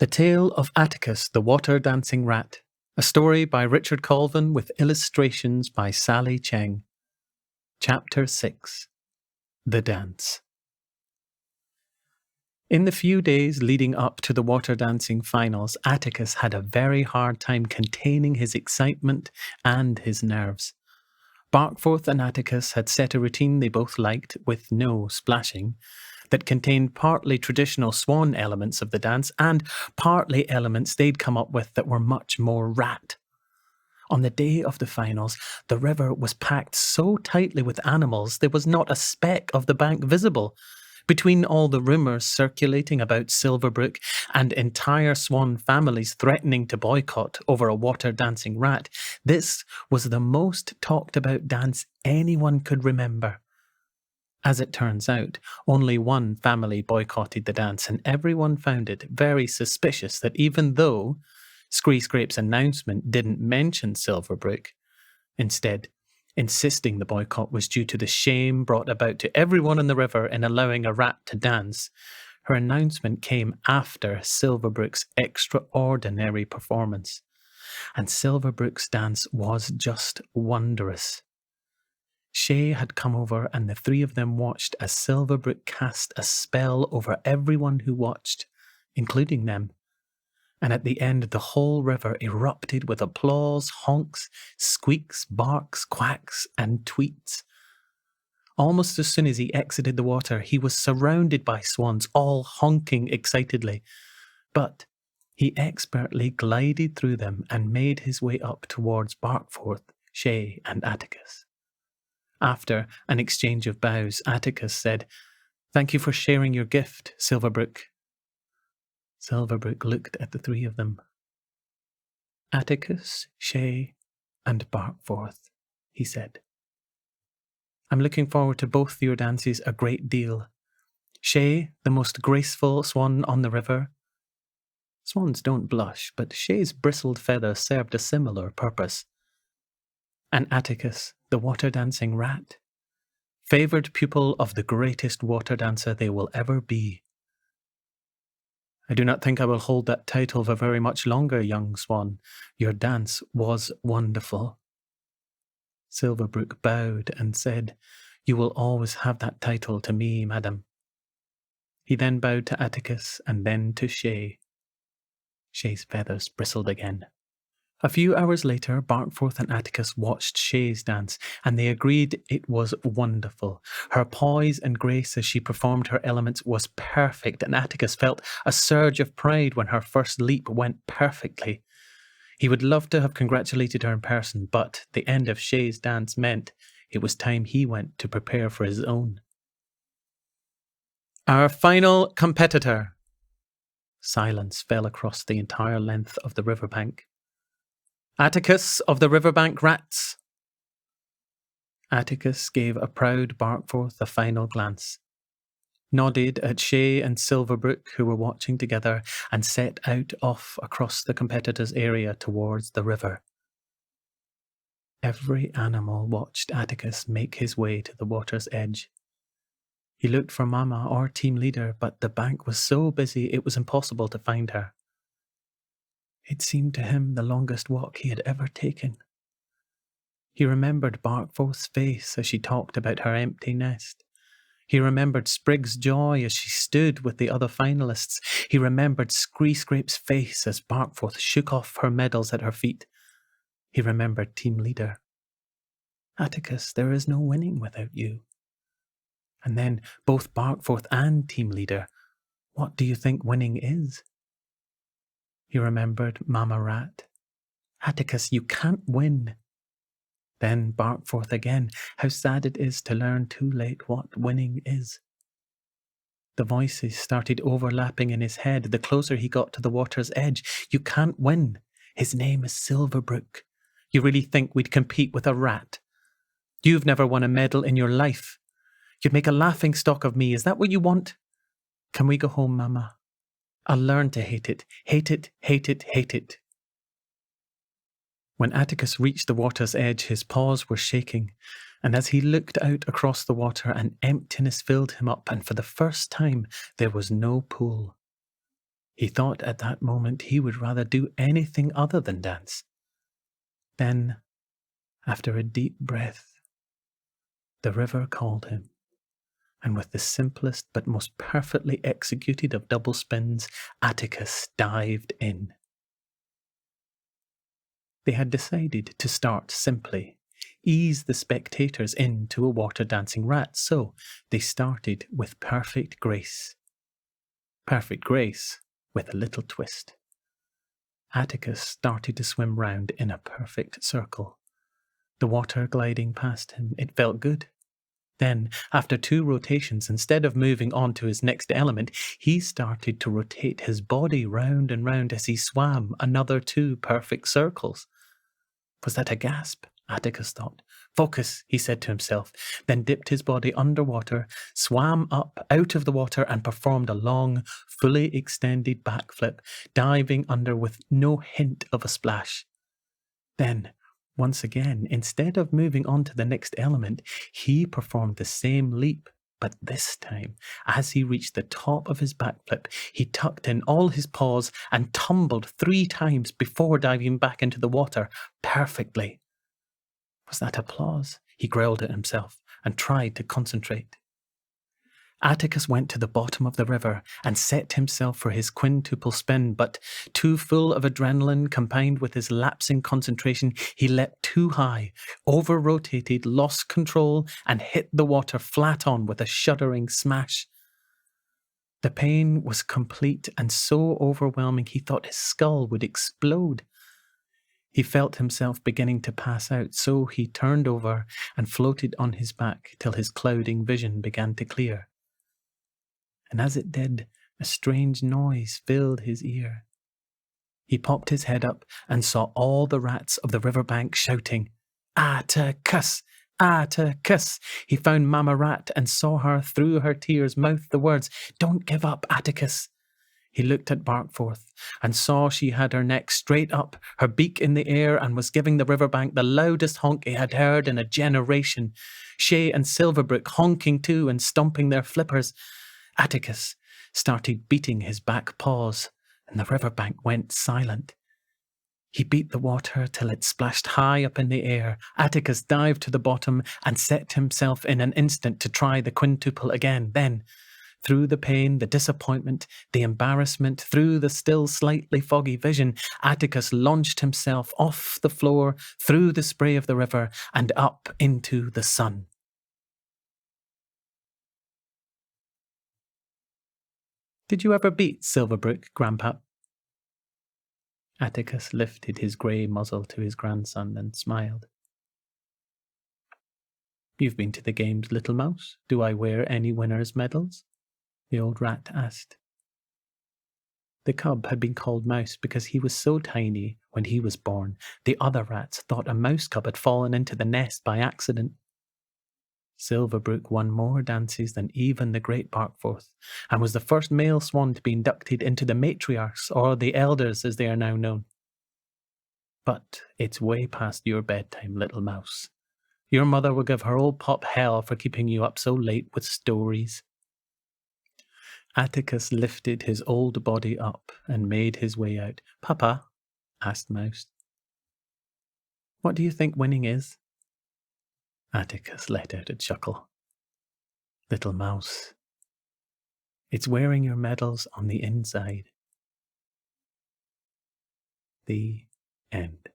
The Tale of Attacus, the Water-Dancing Rat, a story by Richard Colvin with illustrations by Sally Cheng. Chapter 6. The Dance. In the few days leading up to the water-dancing finals, Attacus had a very hard time containing his excitement and his nerves. Barkforth and Attacus had set a routine they both liked, with no splashing, that contained partly traditional swan elements of the dance and partly elements they'd come up with that were much more rat. On the day of the finals, the river was packed so tightly with animals there was not a speck of the bank visible. Between all the rumours circulating about Silverbrook and entire swan families threatening to boycott over a water-dancing rat, this was the most talked about dance anyone could remember. As it turns out, only one family boycotted the dance, and everyone found it very suspicious that even though Scrape's announcement didn't mention Silverbrook, instead insisting the boycott was due to the shame brought about to everyone in the river in allowing a rat to dance, her announcement came after Silverbrook's extraordinary performance. And Silverbrook's dance was just wondrous. Shay had come over and the three of them watched as Silverbrook cast a spell over everyone who watched, including them. And at the end, the whole river erupted with applause, honks, squeaks, barks, quacks, and tweets. Almost as soon as he exited the water, he was surrounded by swans, all honking excitedly. But he expertly glided through them and made his way up towards Barkforth, Shay, and Attacus. After an exchange of bows, Attacus said, "Thank you for sharing your gift, Silverbrook." Silverbrook looked at the three of them. "Attacus, Shay, and Barkforth," he said. "I'm looking forward to both your dances a great deal. Shay, the most graceful swan on the river." Swans don't blush, but Shay's bristled feather served a similar purpose. "And Attacus, the water-dancing rat, favoured pupil of the greatest water dancer they will ever be." "I do not think I will hold that title for very much longer, young swan. Your dance was wonderful." Silverbrook bowed and said, "You will always have that title to me, madam." He then bowed to Attacus and then to Shay. Shay's feathers bristled again. A few hours later, Barkforth and Attacus watched Shay's dance, and they agreed it was wonderful. Her poise and grace as she performed her elements was perfect, and Attacus felt a surge of pride when her first leap went perfectly. He would love to have congratulated her in person, but the end of Shay's dance meant it was time he went to prepare for his own. "Our final competitor." Silence fell across the entire length of the riverbank. "Attacus of the Riverbank Rats." Attacus gave a proud Barkforth a final glance, nodded at Shay and Silverbrook, who were watching together, and set out off across the competitors' area towards the river. Every animal watched Attacus make his way to the water's edge. He looked for Mama or team leader, but the bank was so busy it was impossible to find her. It seemed to him the longest walk he had ever taken. He remembered Barkforth's face as she talked about her empty nest. He remembered Sprig's joy as she stood with the other finalists. He remembered Scrape's face as Barkforth shook off her medals at her feet. He remembered team leader. "Attacus, there is no winning without you." And then both Barkforth and team leader. "What do you think winning is?" He remembered Mama Rat. "Attacus, you can't win." Then Barkforth again. How sad it is to learn too late what winning is. The voices started overlapping in his head the closer he got to the water's edge. "You can't win. His name is Silverbrook. You really think we'd compete with a rat? You've never won a medal in your life. You'd make a laughing stock of me. Is that what you want? Can we go home, Mama? I'll learn to hate it. Hate it, hate it, hate it." When Attacus reached the water's edge, his paws were shaking, and as he looked out across the water, an emptiness filled him up, and for the first time there was no pool. He thought at that moment he would rather do anything other than dance. Then, after a deep breath, the river called him, and with the simplest but most perfectly executed of double spins, Attacus dived in. They had decided to start simply, ease the spectators into a water dancing rat, so they started with perfect grace. Perfect grace with a little twist. Attacus started to swim round in a perfect circle. The water gliding past him, it felt good. Then, after 2 rotations, instead of moving on to his next element, he started to rotate his body round and round as he swam another 2 perfect circles. Was that a gasp? Attacus thought. Focus, he said to himself, then dipped his body underwater, swam up out of the water, and performed a long, fully extended backflip, diving under with no hint of a splash. Then, once again, instead of moving on to the next element, he performed the same leap, but this time, as he reached the top of his backflip, he tucked in all his paws and tumbled 3 times before diving back into the water perfectly. Was that applause? He growled at himself and tried to concentrate. Attacus went to the bottom of the river and set himself for his quintuple spin, but too full of adrenaline combined with his lapsing concentration, he leapt too high, over-rotated, lost control, and hit the water flat on with a shuddering smash. The pain was complete and so overwhelming he thought his skull would explode. He felt himself beginning to pass out, so he turned over and floated on his back till his clouding vision began to clear. And as it did, a strange noise filled his ear. He popped his head up and saw all the rats of the riverbank shouting, "Attacus! Attacus!" He found Mamma Rat and saw her through her tears mouth the words, "Don't give up, Attacus." He looked at Barkforth and saw she had her neck straight up, her beak in the air, and was giving the riverbank the loudest honk he had heard in a generation. Shay and Silverbrook honking too and stomping their flippers. Attacus started beating his back paws, and the riverbank went silent. He beat the water till it splashed high up in the air. Attacus dived to the bottom and set himself in an instant to try the quintuple again. Then, through the pain, the disappointment, the embarrassment, through the still slightly foggy vision, Attacus launched himself off the floor, through the spray of the river, and up into the sun. Did you ever beat Silverbrook, Grandpa? Attacus lifted his grey muzzle to his grandson and smiled. You've been to the games, little mouse. Do I wear any winner's medals? The old rat asked. The cub had been called Mouse because he was so tiny when he was born. The other rats thought a mouse cub had fallen into the nest by accident. Silverbrook won more dances than even the great Barkforth, and was the first male swan to be inducted into the matriarchs, or the elders as they are now known. But it's way past your bedtime, little mouse. Your mother will give her old pop hell for keeping you up so late with stories. Attacus lifted his old body up and made his way out. Papa, asked Mouse, what do you think winning is? Attacus let out a chuckle. Little mouse, it's wearing your medals on the inside. The end.